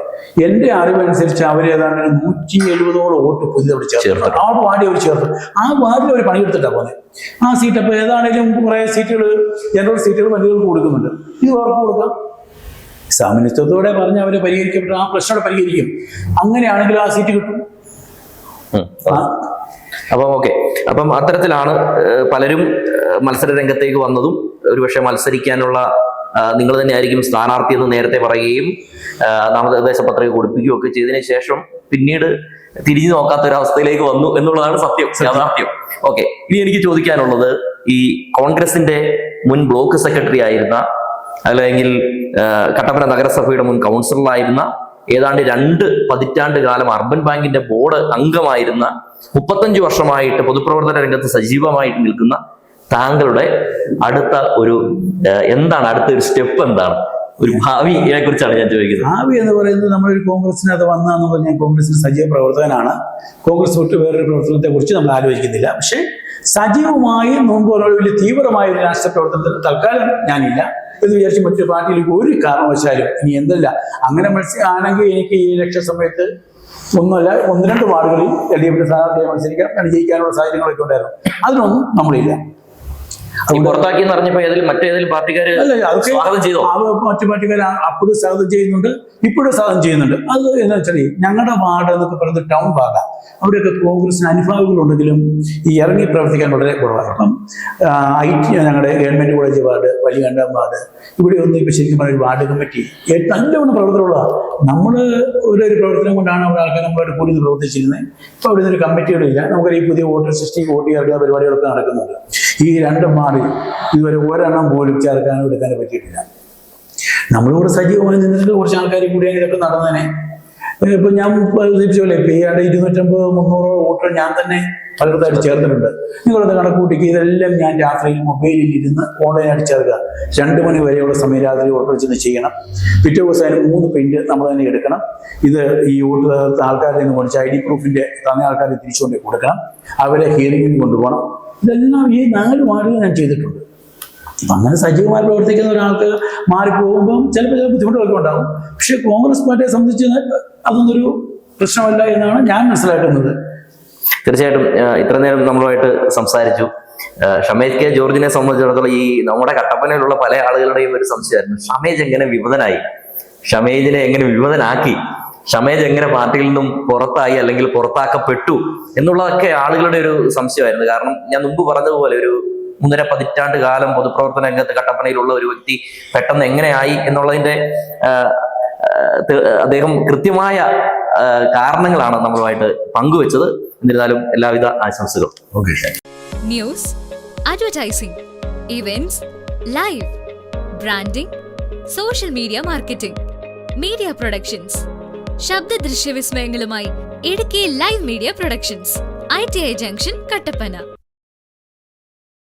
എന്റെ അറിവനുസരിച്ച് അവർ ഏതാണ്ട് 170ഓളം വോട്ട് പുതിയ അവിടെ ചേർത്ത് ആ വാർഡിൽ അവർ ചേർത്തു. ആ വാർഡിൽ അവർ പണിയെടുത്തിട്ടാണ് പോകുന്നത്. ആ സീറ്റ് അപ്പൊ ഏതാണെങ്കിലും കുറെ സീറ്റുകൾ, ജനറൽ സീറ്റുകൾ വനിതകൾക്ക് കൊടുക്കുന്നുണ്ട്. ഇത് അവർക്ക് കൊടുക്കാം. സാമനിത്വത്തോടെ പറഞ്ഞ് അവരെ പരിഹരിക്കപ്പെട്ട ആ പ്രശ്നം പരിഹരിക്കും. അങ്ങനെയാണെങ്കിൽ ആ സീറ്റ് കിട്ടും. അപ്പം ഓക്കെ, അപ്പം അത്തരത്തിലാണ് പലരും മത്സര രംഗത്തേക്ക് വന്നതും. ഒരുപക്ഷെ മത്സരിക്കാനുള്ള നിങ്ങൾ തന്നെയായിരിക്കും സ്ഥാനാർത്ഥി എന്ന് നേരത്തെ പറയുകയും നാമനിർദ്ദേശ പത്രിക കൊടുപ്പിക്കുകയും ഒക്കെ ചെയ്തതിനു ശേഷം പിന്നീട് തിരിഞ്ഞു നോക്കാത്ത ഒരു അവസ്ഥയിലേക്ക് വന്നു എന്നുള്ളതാണ് യാഥാർത്ഥ്യം. ഓക്കെ, ഇനി എനിക്ക് ചോദിക്കാനുള്ളത്, ഈ കോൺഗ്രസിന്റെ മുൻ ബ്ലോക്ക് സെക്രട്ടറി ആയിരുന്ന, അല്ലെങ്കിൽ കട്ടപ്പന നഗരസഭയുടെ മുൻ കൗൺസിലറായിരുന്ന, ഏതാണ്ട് 2 പതിറ്റാണ്ട് കാലം അർബൻ ബാങ്കിന്റെ ബോർഡ് അംഗമായിരുന്ന, 35 വർഷമായിട്ട് പൊതുപ്രവർത്തന രംഗത്ത് സജീവമായിട്ട് നിൽക്കുന്ന താങ്കളുടെ അടുത്ത ഒരു അടുത്ത ഒരു സ്റ്റെപ്പ് എന്താണ്? ഒരു ഭാവിയെ കുറിച്ചാണ് ഞാൻ ചോദിക്കുന്നത്. ഭാവി എന്ന് പറയുന്നത്, നമ്മളൊരു കോൺഗ്രസിനകത്ത് വന്നതെന്ന് പറഞ്ഞാൽ കോൺഗ്രസിന് സജീവ പ്രവർത്തകനാണ്. കോൺഗ്രസ് വിട്ട് വേറൊരു പ്രവർത്തനത്തെ കുറിച്ച് നമ്മൾ ആലോചിക്കുന്നില്ല. പക്ഷേ സജീവമായി മുമ്പ് വലിയ തീവ്രമായ ഒരു രാഷ്ട്രീയ പ്രവർത്തനത്തിൽ തൽക്കാലം ഞാനില്ല എന്ന് വിചാരിച്ച് മറ്റൊരു പാർട്ടിയിലേക്ക് ഒരു കാരണവശാലും ഇനി എന്തല്ല. അങ്ങനെ ആണെങ്കിൽ എനിക്ക് ഈ ഇലക്ഷൻ സമയത്ത് ഒന്നുമല്ല 1-2 വാർഡുകളിൽ LDF സ്ഥാനാർത്ഥിയെ മത്സരിക്കാം, ജയിക്കാനുള്ള സാഹചര്യങ്ങളൊക്കെ ഉണ്ടായിരുന്നു. അതിനൊന്നും നമ്മളില്ല. പുറത്താക്കി എന്ന് പറഞ്ഞപ്പോ മറ്റേതെങ്കിലും പാർട്ടിക്കാര് അല്ല, അതൊക്കെ സ്വാഗതം ചെയ്തോ? മറ്റു പാർട്ടിക്കാർ അപ്പോഴും സ്വാഗതം ചെയ്യുന്നുണ്ട്, ഇപ്പോഴും സ്വാഗതം ചെയ്യുന്നുണ്ട്. അത് എന്താ വെച്ചാൽ ഞങ്ങളുടെ വാർഡ് എന്നൊക്കെ പറയുന്നത് ടൗൺ വാർഡാണ്. അവിടെയൊക്കെ കോൺഗ്രസിന് അനുഭാവികളുണ്ടെങ്കിലും ഈ ഇറങ്ങി പ്രവർത്തിക്കാൻ വളരെ കുറവാണ്. ഇപ്പം IT ഞങ്ങളുടെ government college ward, Valiyakandam ward, ഇവിടെയൊന്നും ഇപ്പം ശരിക്കും പറഞ്ഞ വാർഡ് കമ്മിറ്റി നല്ലവണ്ണം പ്രവർത്തനമുള്ള. നമ്മൾ ഒരു പ്രവർത്തനം കൊണ്ടാണ് അവിടെ ആൾക്കാർ നമ്മളോട് കൂടി പ്രവർത്തിച്ചിരുന്നത്. ഇപ്പോൾ അവിടെ നിന്നൊരു കമ്മിറ്റികളില്ല. നമുക്ക് ഈ പുതിയ വോട്ടർ സൃഷ്ടിക്ക് വോട്ട് ചേർക്കുന്ന പരിപാടികളൊക്കെ നടക്കുന്നുണ്ട്. ഈ 2 വാർഡിൽ ഇതുവരെ ഒരെണ്ണം പോലും ചേർക്കാനോ എടുക്കാനോ പറ്റിയിട്ടില്ല. നമ്മളിവിടെ സജീവമായി നിന്നിട്ട് കുറച്ച് ആൾക്കാർ കൂടിയാണ് ഇതൊക്കെ നടന്നതിനെ. ഇപ്പൊ ഞാൻ സൂചിപ്പിച്ചോളെ, ഇപ്പൊ ഈ 250-300 വോട്ടുകൾ ഞാൻ തന്നെ പലയിടത്തായിട്ട് ചേർത്തിട്ടുണ്ട്. നിങ്ങളത് കണക്കൂട്ടിക്ക് ഇതെല്ലാം ഞാൻ രാത്രിയിൽ മൊബൈലിൽ ഇരുന്ന് ഓൺലൈനായിട്ട് ചേർക്കുക. 2 മണി വരെയുള്ള സമയം രാത്രി വോട്ട് വെച്ചെന്ന് ചെയ്യണം. പിറ്റേ ദിവസം അതിന് 3 പ്രിന്റ് നമ്മൾ തന്നെ എടുക്കണം. ഇത് ഈ വോട്ട് ആൾക്കാരുടെ നിന്ന് കുറച്ച് ID പ്രൂഫിന്റെ തന്നെ ആൾക്കാരെ തിരിച്ചുകൊണ്ട് കൊടുക്കണം. അവരെ ഹിയറിംഗിന് കൊണ്ടുപോകണം. ഇതെല്ലാം ഈ 4 വാർഡുകൾ ഞാൻ ചെയ്തിട്ടുണ്ട്. അങ്ങനെ സജീവമായി പ്രവർത്തിക്കുന്ന ഒരാൾക്ക് മാറിപ്പോകുമ്പം ചിലപ്പോൾ ചില ബുദ്ധിമുട്ടുകളൊക്കെ ഉണ്ടാകും. പക്ഷെ കോൺഗ്രസ് പാർട്ടിയെ സംബന്ധിച്ച് അതൊന്നൊരു പ്രശ്നമല്ല എന്നാണ് ഞാൻ മനസ്സിലാക്കുന്നത്. തീർച്ചയായിട്ടും ഇത്ര നേരം നമ്മളുമായിട്ട് സംസാരിച്ചു. ഷമേജ് കെ ജോർജിനെ സംബന്ധിച്ചിടത്തോളം ഈ നമ്മുടെ കട്ടപ്പനയിലുള്ള പല ആളുകളുടെയും ഒരു സംശയമായിരുന്നു, ഷമേജ് എങ്ങനെ വിമതനായി, ഷമേജിനെ എങ്ങനെ വിമതനാക്കി, ഷമേജ് എങ്ങനെ പാർട്ടിയിൽ നിന്നും പുറത്തായി അല്ലെങ്കിൽ പുറത്താക്കപ്പെട്ടു എന്നുള്ളതൊക്കെ ആളുകളുടെ ഒരു സംശയമായിരുന്നു. കാരണം ഞാൻ മുമ്പ് പറഞ്ഞതുപോലെ ഒരു 3.5 പതിറ്റാണ്ട് കാലം പൊതുപ്രവർത്തന രംഗത്ത് കട്ടപ്പനയിലുള്ള ഒരു വ്യക്തി പെട്ടെന്ന് എങ്ങനെയായി എന്നുള്ളതിന്റെ അദ്ദേഹം കൃത്യമായ കാരണങ്ങളാണ് നമ്മളുമായിട്ട് പങ്കുവെച്ചത്. എന്നിരുന്നാലും എല്ലാവിധ ആശംസകളും. News, advertising, events, live branding, social media marketing, media productions, ശബ്ദ ദൃശ്യ വിസ്മയങ്ങളുമായി Idukki live media productions, ITI junction, Kattappana.